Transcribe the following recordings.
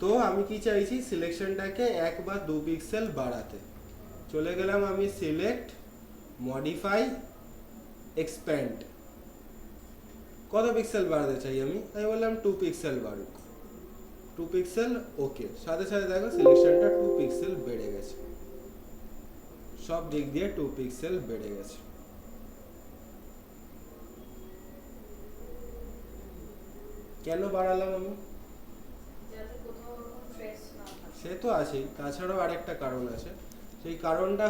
তো আমি কি চাইছি, সিলেকশনটাকে 1 বা 2 পিক্সেল বাড়াতে। চলে গেলাম আমি সিলেক্ট, মডিফাই, এক্সপ্যান্ড। কত পিক্সেল বাড়াতে চাই আমি বললাম 2 পিক্সেল বাড়ুক। 2 পিক্সেল, ওকে। সাথে সাথে দেখো সিলেকশনটা 2 পিক্সেল বেড়ে গেছে, সব দিক দিয়ে 2 পিক্সেল বেড়ে গেছে। কেন বাড়ালাম আমি? সে তো আছেই, তাছাড়াও আরেকটা কারণ আছে। সেই কারণটা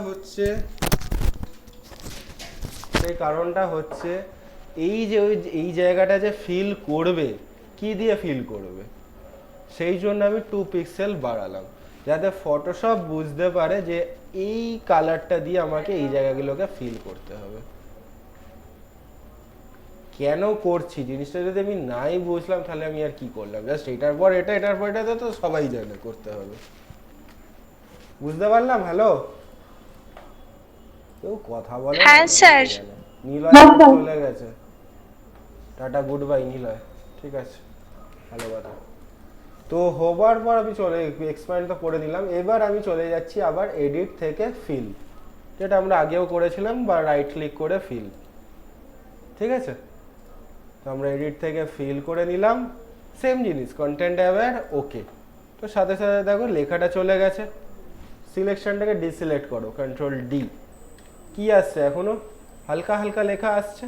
হচ্ছে এই জায়গাটা যে ফিল করবে, কি দিয়ে ফিল করবে, সেই জন্য আমি 2 পিক্সেল বাড়ালাম, যাতে ফটোশপ বুঝতে পারে যে এই কালারটা দিয়ে আমাকে এই জায়গাগুলোকে ফিল করতে হবে। কেন করছি জিনিসটা যদি আমি নাই বুঝলাম, তাহলে আমি আর কি করলাম? জাস্ট এটার পর এটা, এটার পর এটা, তো সবাই জানে করতে হবে। বুঝতে পারলাম? হ্যালো, কেউ কথা বলে? হ্যাঁ স্যার। নীলয় চলে গেছে, টাটা, গুড বাই নীলয়। ঠিক আছে, ভালো কথা। তো হবার পর আমি এক্সপ্যান্ড তো করে দিলাম। এবার আমি চলে যাচ্ছি আবার এডিট থেকে ফিল, যেটা আমরা আগেও করেছিলাম, বা রাইট ক্লিক করে ফিল। ঠিক আছে, তো আমরা এডিট থেকে ফিল করে নিলাম, সেম জিনিস, কন্টেন্ট অ্যাওয়্যার, ওকে। তো সাথে সাথে দেখো লেখাটা চলে গেছে। সিলেকশনটাকে ডিসিলেক্ট করো, কন্ট্রোল ডি। কি আসছে এখনো? হালকা হালকা লেখা আসছে,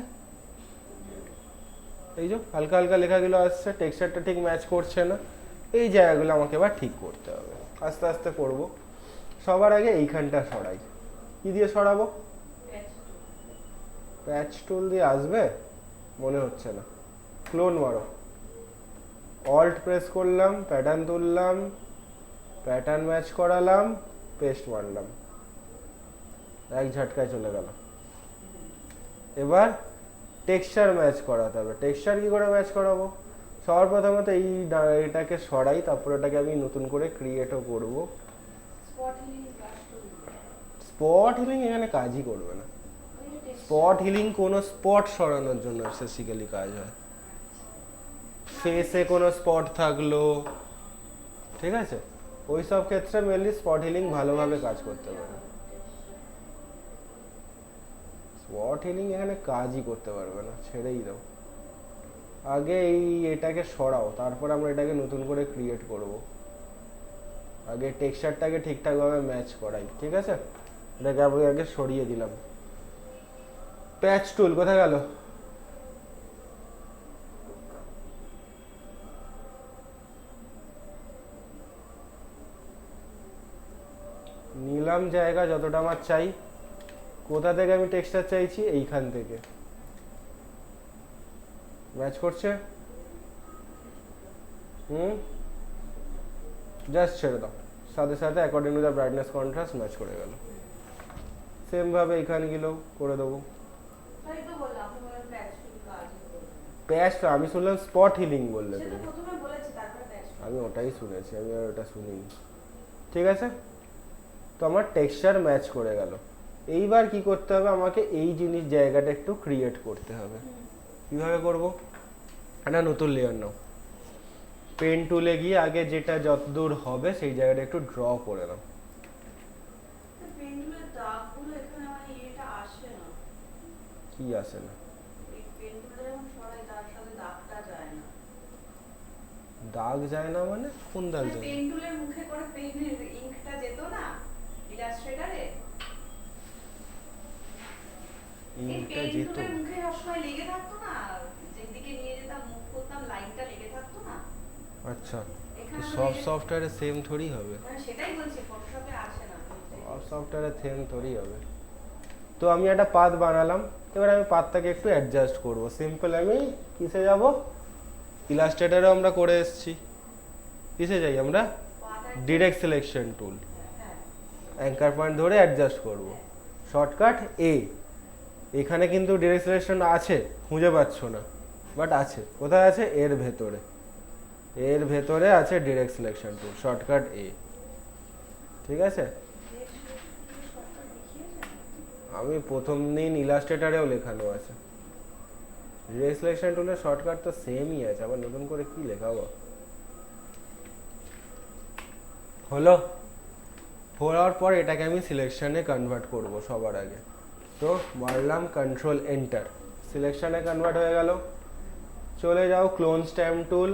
এই যে হালকা হালকা লেখাগুলো আসছে, টেক্সচারটা ঠিক ম্যাচ করছে না। এই জায়গাগুলো আমাকে এবার ঠিক করতে হবে, আস্তে আস্তে করব। সবার আগে এইখানটা সরাই। কি দিয়ে সরাবো? প্যাচ টুল দিয়ে আসবে মনে হচ্ছে না। ক্লোন মারো, অল্ট প্রেস করলাম, প্যাটার্ন তুললাম, প্যাটার্ন ম্যাচ করালাম, পেস্ট মারলাম, এক ঝটকায় চলে গেল। এবার টেক্সচার ম্যাচ করাতে হবে। টেক্সচার কি করে ম্যাচ করাবো? সবার প্রথমত এটাকে সরাই, তারপর এটাকে আমি নতুন করে ক্রিয়েটও করব। স্পট হিলিং এখানে কাজই করবে না। স্পট হিলিং কোনো স্পট সরানোর জন্য বেসিক্যালি কাজ হয়। ফেসে কোনো স্পট থাকলো, ঠিক আছে, ওই সব ক্ষেত্রে মেনলি স্পট হিলিং ভালোভাবে কাজ করতে পারে। স্পট হিলিং এখানে কাজই করতে পারবে না, ছেড়েই দাও। আগে এটাকে সরাও, তারপর আমরা এটাকে নতুন করে ক্রিয়েট করব। আগে টেক্সচারটাকে ঠিকঠাকভাবে ম্যাচ করাই, ঠিক আছে। এটাকে আমি আগে সরিয়ে দিলাম। প্যাচ টুল কোথায় গেল? নিলাম জায়গা যতটা আমার চাই। কোথা থেকে আমি টেক্সচার চাইছি? এইখান থেকে। ম্যাচ করছে? জাস্ট ছেড়ে দাও, সাথে সাথে according to the brightness contrast match করে গেল। সেম ভাবে এখানে গেলেও করে দেবো। প্যাচ, আমি শুনলাম স্পট হিলিং বললে তুমি। আমি ওটাই শুনেছি, আমি আর ওটা শুনিনি। ঠিক আছে, তো আমার টেক্সচার ম্যাচ করে গেল। এইবার কি করতে হবে? আমাকে এই জায়গাটা একটু ক্রিয়েট করতে হবে। কিভাবে করব? একটা নতুন লেয়ার নাও, পেন টুলে গিয়ে আগে যেটা যতদূর হবে সেই জায়গাটা একটু ড্র করে নাও। কি আসে না? দাগ যায় না মানে? কোন দাগ যায়? পেন টুলের মুখে করে পেনের ইংকটা যেত না ইলাস্ট্রেটরে, ইংকটা যেত মুখে সবসময় লেগে থাকতো না, যেদিকে নিয়ে যেতাম মুভ করতাম লাইনটা লেগে থাকতো না। আচ্ছা, সব সফটওয়্যারে সেম থোড়ি হবে। সেটাই বলছি, ফটোশপে আসে না, সব সফটওয়্যারে সেম থোড়ি হবে। তো আমি একটা পাথ বানালাম, এবার আমি পাথটাকে একটু অ্যাডজাস্ট করব। সিম্পল, আমি কিসে যাব? ইলাস্ট্রেটরে আমরা করে এসেছি। কিসে যাই আমরা? Direct selection tool, anchor point ধরে অ্যাডজাস্ট করব। শর্টকাট এ। এখানে কিন্তু ডিরেক্ট সিলেকশন আছে, খুঁজে পাচ্ছ না, বাট আছে। কোথায় আছে? এর ভেতরে। এর ভেতরে আছে ডিরেক্ট সিলেকশন টুল, শর্টকাট এ। ঠিক আছে, আমি প্রথম দিন ইলাস্ট্রেটরেও লেখানো আছে। ডিরেক্ট সিলেকশন টুলের শর্টকাট তো সেমই আছে, আবার নতুন করে কি লেখাবো? হলো, হওয়ার পর এটাকে আমি সিলেকশনে কনভার্ট করব সবার আগে। তো মারলাম কন্ট্রোল এন্টার, সিলেকশনে কনভার্ট হয়ে গেল। চলে যাও ক্লোন স্ট্যাম্প টুল,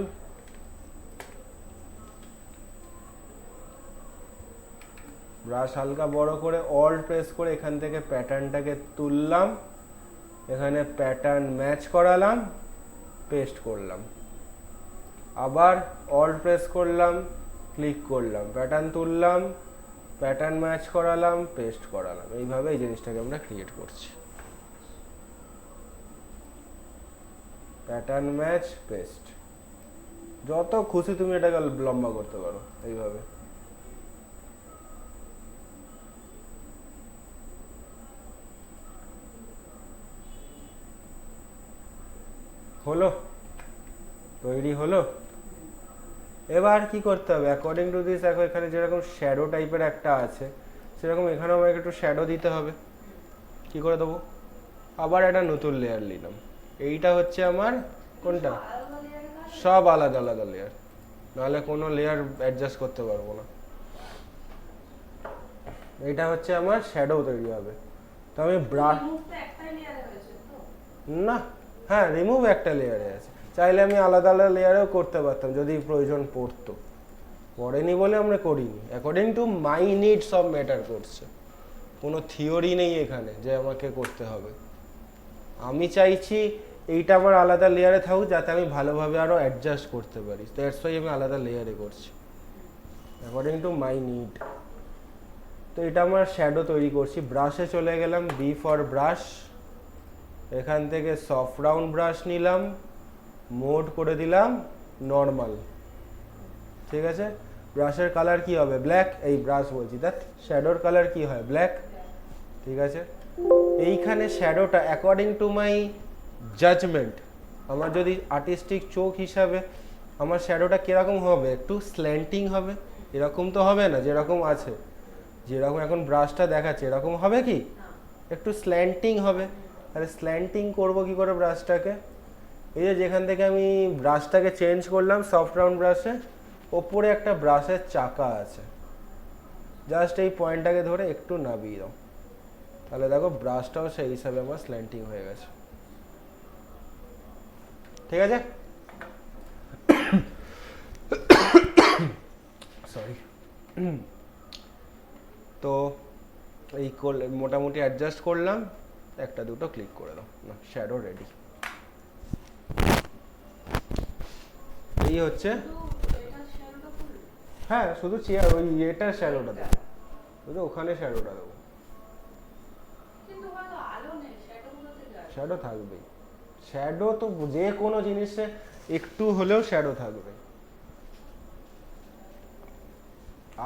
ব্রাশ হালকা বড় করে অল্ট প্রেস করে এখান থেকে প্যাটার্নটাকে তুললাম, এখানে প্যাটার্ন ম্যাচ করালাম, পেস্ট করলাম, আবার অল্ট প্রেস করলাম, ক্লিক করলাম, প্যাটার্ন তুললাম, প্যাটার্ন ম্যাচ করালাম, পেস্ট করালাম। এইভাবে এই জিনিসটাকে আমরা ক্রিয়েট করছি, প্যাটার্ন ম্যাচ পেস্ট। যত খুশি তুমি এটাকে লম্বা করতে পারো এইভাবে। হলো, তৈরি হলো। এবার কি করতে হবে, অ্যাকর্ডিং টু দিস, দেখো এখানে যেরকম শ্যাডো টাইপের একটা আছে, সেরকম এখানেও আমাকে একটু শ্যাডো দিতে হবে। কি করে দেবো, আবার একটা নতুন লেয়ার নিলাম। এইটা হচ্ছে আমার কোনটা, সব আলাদা আলাদা লেয়ার, নাহলে কোনো লেয়ার অ্যাডজাস্ট করতে পারবো না। এইটা হচ্ছে আমার শ্যাডো তৈরি হবে। তো আমি ব্রাশ, না হ্যাঁ রিমুভ একটা লেয়ারে আছে, চাইলে আমি আলাদা আলাদা লেয়ারেও করতে পারতাম যদি প্রয়োজন পড়তো, পড়েনি বলে আমরা করিনি। অ্যাকর্ডিং টু মাই নিড সব ম্যাটার করছে, কোনো থিওরি নেই এখানে যে আমাকে করতে হবে। আমি চাইছি এইটা আমার আলাদা লেয়ারে থাকুক যাতে আমি ভালোভাবে আরও অ্যাডজাস্ট করতে পারি, দ্যাটস ওয়াই আমি আলাদা লেয়ারে করছি অ্যাকর্ডিং টু মাই নিড। তো এটা আমার শ্যাডো তৈরি করছি। ব্রাশে চলে গেলাম, বি ফর ব্রাশ, এখান থেকে সফট রাউন্ড ব্রাশ নিলাম, মোড করে দিলাম নর্মাল, ঠিক আছে। ব্রাশের কালার কি হবে, ব্ল্যাক, এই ব্রাশ বলছি, দ্যাট শ্যাডোর কালার কি হয়, ব্ল্যাক, ঠিক আছে। এইখানে শ্যাডোটা অ্যাকর্ডিং টু মাই জাজমেন্ট, আমার যদি আর্টিস্টিক চোখ হিসাবে আমার শ্যাডোটা কীরকম হবে, একটু স্ল্যান্টিং হবে, এরকম তো হবে না যেরকম আছে, যেরকম এখন ব্রাশটা দেখাচ্ছে এরকম হবে কি, একটু স্ল্যান্টিং হবে। তাহলে স্ল্যান্টিং করব কি করে ব্রাশটাকে, এই যে যেখান থেকে আমি ব্রাশটাকে চেঞ্জ করলাম সফট রাউন্ড ব্রাশে, ওপরে একটা ব্রাশের চাকা আছে, জাস্ট এই পয়েন্টটাকে ধরে একটু নামিয়ে দাও, তাহলে দেখো ব্রাশটাও সেই হিসাবে আমার স্ল্যান্টিং হয়ে গেছে, ঠিক আছে। সরি। তো এই মোটামুটি অ্যাডজাস্ট করলাম, একটা দুটো ক্লিক করে দাও, না শ্যাডো রেডি। এই হচ্ছে, হ্যাঁ শুধু চেয়ার ওই এটার শ্যাডোটা দেবো, শুধু ওখানে শ্যাডোটা দেবো, শ্যাডো থাকবেই। শ্যাডো তো যে কোনো জিনিসে একটু হলেও শ্যাডো থাকবে।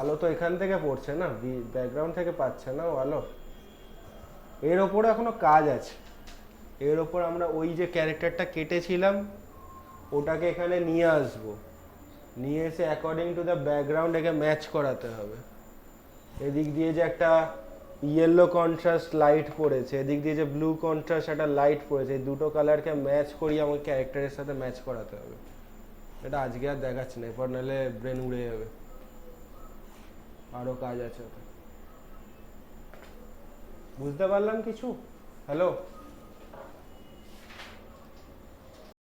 আলো তো এখান থেকে পড়ছে না, ব্যাকগ্রাউন্ড থেকে পাচ্ছে না ও আলো। এর ওপরে এখনো কাজ আছে, এর ওপর আমরা ওই যে ক্যারেক্টারটা কেটেছিলাম ওটাকে এখানে নিয়ে আসবো, নিয়ে এসে অ্যাকর্ডিং টু দ্য ব্যাকগ্রাউন্ড একে ম্যাচ করাতে হবে। এদিক দিয়ে যে একটা ইয়েলো কন্ট্রাস্ট লাইট পড়েছে, এদিক দিয়ে যে ব্লু কন্ট্রাস্ট একটা লাইট পড়েছে, এই দুটো কালারকে ম্যাচ করিয়ে আমার ক্যারেক্টারের সাথে ম্যাচ করাতে হবে। এটা আজকে আর দেখাচ্ছি না, এরপর নাহলে ব্রেন উড়ে যাবে, আরো কাজ আছে। বুঝতে পারলাম কিছু? হ্যালো।